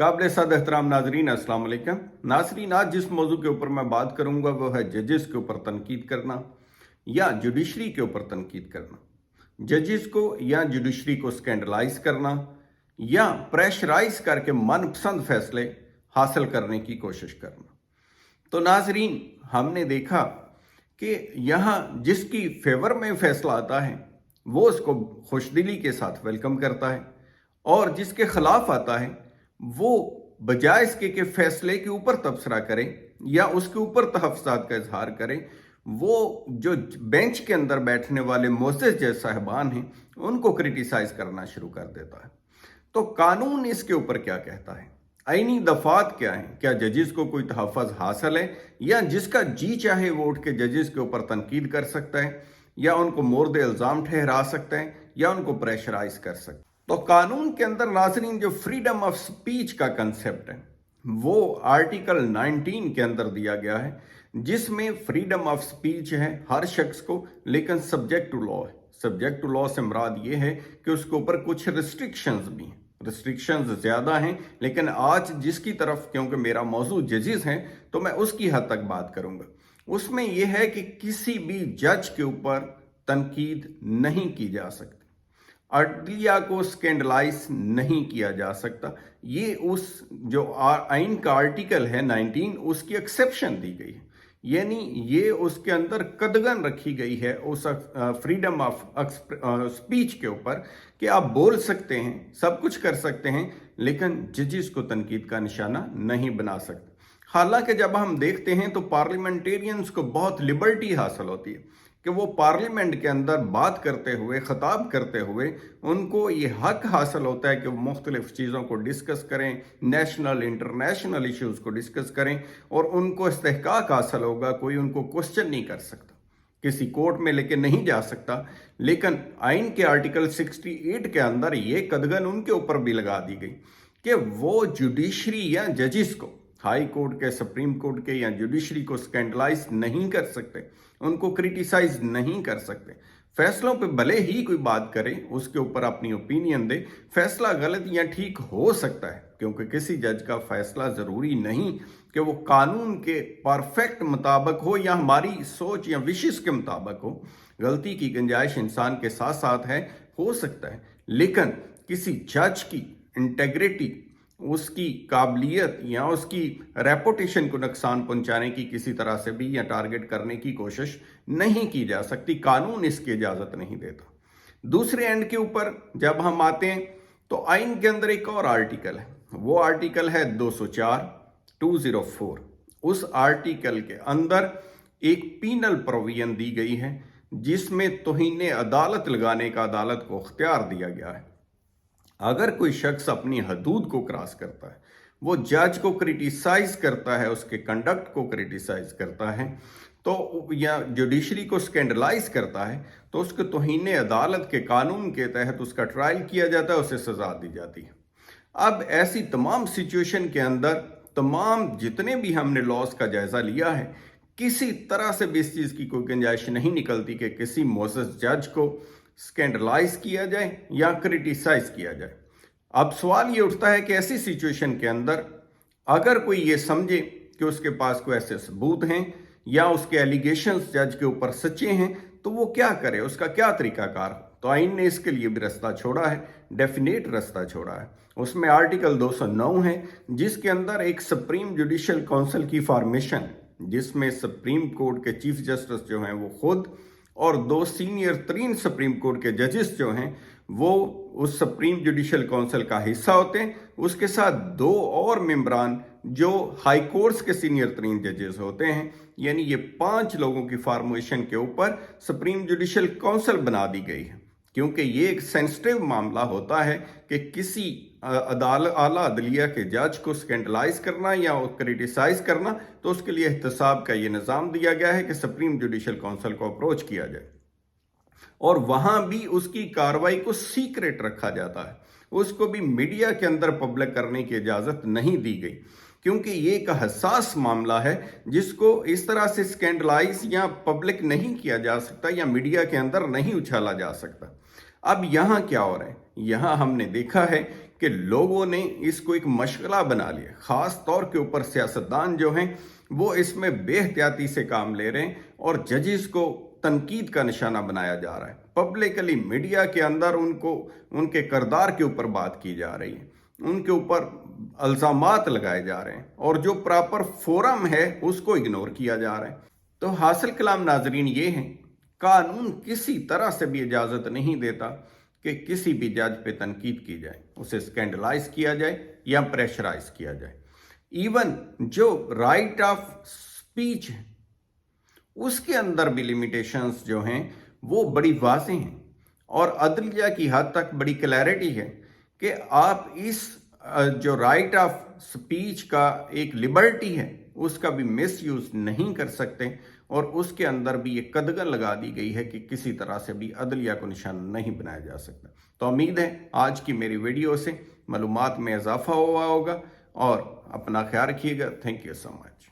काबिल साद एहतराम नाजरीन, अस्सलाम वालेकुम। नाजरीन, आज जिस मौजू के ऊपर मैं बात करूंगा वो है जजेस के ऊपर तनकीद करना या जुडिशरी के ऊपर तनकीद करना। जजेस को या जुडिशरी को स्कैंडलाइज करना या प्रेशराइज करके मनपसंद फैसले हासिल करने की कोशिश करना। तो नाजरीन, हमने देखा कि यहाँ जिसकी फेवर में फैसला आता है वो उसको खुशदिली के साथ वेलकम करता है, और जिसके खिलाफ आता है वो बजाय इसके कि फैसले के ऊपर तबसरा करे या उसके ऊपर तहफ़्फ़ुज़ात का इजहार करे, वो जो बेंच के अंदर बैठने वाले मोअज़्ज़ज़ जज साहिबान हैं उनको क्रिटिसाइज करना शुरू कर देता है। तो कानून इसके ऊपर क्या कहता है, आईनी दफात क्या है, क्या जजेस को कोई तहफ़्फ़ुज़ हासिल है या जिसका जी चाहे वो उठ के जजेस के ऊपर तनकीद कर सकता है या उनको मोर्द इल्ज़ाम ठहरा सकता है या उनको प्रेशराइज कर सकता है। तो कानून के अंदर नाज़रीन जो फ्रीडम ऑफ स्पीच का कंसेप्ट है वो आर्टिकल 19 के अंदर दिया गया है, जिसमें फ्रीडम ऑफ स्पीच है हर शख्स को, लेकिन सब्जेक्ट टू लॉ है। सब्जेक्ट टू लॉ से मुराद ये है कि उसके ऊपर कुछ रिस्ट्रिक्शंस भी हैं, रिस्ट्रिक्शंस ज़्यादा हैं, लेकिन आज जिसकी तरफ, क्योंकि मेरा मौजू जजेस हैं तो मैं उसकी हद तक बात करूंगा, उसमें यह है कि किसी भी जज के ऊपर तनकीद नहीं की जा सकती, अदलिया को स्कैंडलाइज नहीं किया जा सकता। ये उस जो आइन का आर्टिकल है 19 उसकी एक्सेप्शन दी गई है, यानी ये उसके अंदर कदगन रखी गई है उस फ्रीडम ऑफ स्पीच के ऊपर कि आप बोल सकते हैं, सब कुछ कर सकते हैं, लेकिन जजेस को तनकीद का निशाना नहीं बना सकते। हालांकि जब हम देखते हैं तो पार्लियामेंटेरियंस को बहुत लिबर्टी हासिल होती है कि वो पार्लियामेंट के अंदर बात करते हुए, खिताब करते हुए उनको ये हक हासिल होता है कि वो मुख्तलिफ चीज़ों को डिस्कस करें, नेशनल इंटरनेशनल इश्यूज़ को डिस्कस करें, और उनको इस्तेहकाक हासिल होगा, कोई उनको क्वेश्चन नहीं कर सकता, किसी कोर्ट में लेके नहीं जा सकता। लेकिन आइन के आर्टिकल 68 के अंदर ये कदगन उनके ऊपर भी लगा दी गई कि वो जुडिशरी या जजिस को, हाई कोर्ट के, सुप्रीम कोर्ट के या जुडिशरी को स्कैंडलाइज नहीं कर सकते, उनको क्रिटिसाइज नहीं कर सकते। फैसलों पे भले ही कोई बात करे, उसके ऊपर अपनी ओपिनियन दे, फैसला गलत या ठीक हो सकता है, क्योंकि किसी जज का फैसला ज़रूरी नहीं कि वो कानून के परफेक्ट मुताबिक हो या हमारी सोच या विशेष के मुताबिक हो। गलती की गुंजाइश इंसान के साथ साथ है, हो सकता है, लेकिन किसी जज की इंटेग्रिटी, उसकी काबिलियत या उसकी रेपुटेशन को नुकसान पहुंचाने की किसी तरह से भी या टारगेट करने की कोशिश नहीं की जा सकती, कानून इसकी इजाज़त नहीं देता। दूसरे एंड के ऊपर जब हम आते हैं तो आइन के अंदर एक और आर्टिकल है, वो आर्टिकल है 204। उस आर्टिकल के अंदर एक पीनल प्रोविजन दी गई है जिसमें तौहीन अदालत लगाने का अदालत को अख्तियार दिया गया है। अगर कोई शख्स अपनी हदूद को क्रॉस करता है, वो जज को क्रिटिसाइज करता है, उसके कंडक्ट को क्रिटिसाइज करता है, तो या जुडिशरी को स्कैंडलाइज करता है, तो उसके तौहीन अदालत के कानून के तहत उसका ट्रायल किया जाता है, उसे सजा दी जाती है। अब ऐसी तमाम सिचुएशन के अंदर तमाम जितने भी हमने लॉस का जायजा लिया है, किसी तरह से भी इस चीज़ की कोई गुंजाइश नहीं निकलती कि किसी मुअज़्ज़ज़ जज को स्कैंडलाइज किया जाए या क्रिटिसाइज किया जाए। अब सवाल ये उठता है कि ऐसी सिचुएशन के अंदर अगर कोई ये समझे कि उसके पास कोई ऐसे सबूत हैं या उसके एलिगेशंस जज के ऊपर सच्चे हैं, तो वो क्या करे, उसका क्या तरीकाकार। तो आइन ने इसके लिए भी रास्ता छोड़ा है, डेफिनेट रास्ता छोड़ा है। उसमें आर्टिकल 209 है जिसके अंदर एक सुप्रीम जुडिशल काउंसिल की फॉर्मेशन, जिसमें सुप्रीम कोर्ट के चीफ जस्टिस जो हैं वो खुद और 2 सीनियर तरीन सुप्रीम कोर्ट के जजेस जो हैं वो उस सुप्रीम जुडिशल काउंसिल का हिस्सा होते हैं, उसके साथ 2 और मेंबरान जो हाई कोर्ट्स के सीनियर तरीन जजेस होते हैं। यानी ये 5 लोगों की फॉर्मेशन के ऊपर सुप्रीम जुडिशल काउंसिल बना दी गई है, क्योंकि ये एक सेंसिटिव मामला होता है कि किसी आला अदलिया के जज को स्कैंडलाइज करना या क्रिटिसाइज करना, तो उसके लिए एहतसाब का ये निज़ाम दिया गया है कि सुप्रीम जुडिशल काउंसिल को अप्रोच किया जाए, और वहां भी उसकी कार्रवाई को सीक्रेट रखा जाता है, उसको भी मीडिया के अंदर पब्लिक करने की इजाज़त नहीं दी गई, क्योंकि ये एक हसास मामला है जिसको इस तरह से स्कैंडलाइज या पब्लिक नहीं किया जा सकता या मीडिया के अंदर नहीं उछाला जा सकता। अब यहाँ क्या हो रहा है, यहाँ हमने देखा है کہ لوگوں نے اس کو ایک مشغلہ بنا لیا. خاص طور کے اوپر سیاستدان جو ہیں وہ اس میں بے احتیاطی سے کام لے رہے ہیں اور ججز کو تنقید کا نشانہ بنایا جا رہا ہے. پبلکلی میڈیا کے اندر ان کے کردار کے اوپر بات کی جا رہی ہے, ان کے اوپر الزامات لگائے جا رہے ہیں اور جو پراپر فورم ہے اس کو اگنور کیا جا رہا ہے. تو حاصل کلام ناظرین یہ ہیں, قانون کسی طرح سے بھی اجازت نہیں دیتا کہ کسی بھی جج پہ تنقید کی جائے, اسے اسکینڈلائز کیا جائے یا پریشرائز کیا جائے. ایون جو رائٹ آف سپیچ ہے اس کے اندر بھی لیمیٹیشنز جو ہیں وہ بڑی واضح ہیں, اور عدلیہ کی حد تک بڑی کلیئرٹی ہے کہ آپ اس جو رائٹ آف سپیچ کا ایک لبرٹی ہے اس کا بھی مس یوز نہیں کر سکتے, اور اس کے اندر بھی یہ قدغن لگا دی گئی ہے کہ کسی طرح سے بھی عدلیہ کو نشان نہیں بنایا جا سکتا. تو امید ہے آج کی میری ویڈیو سے معلومات میں اضافہ ہوا ہوگا, اور اپنا خیال رکھیے گا. Thank you so much.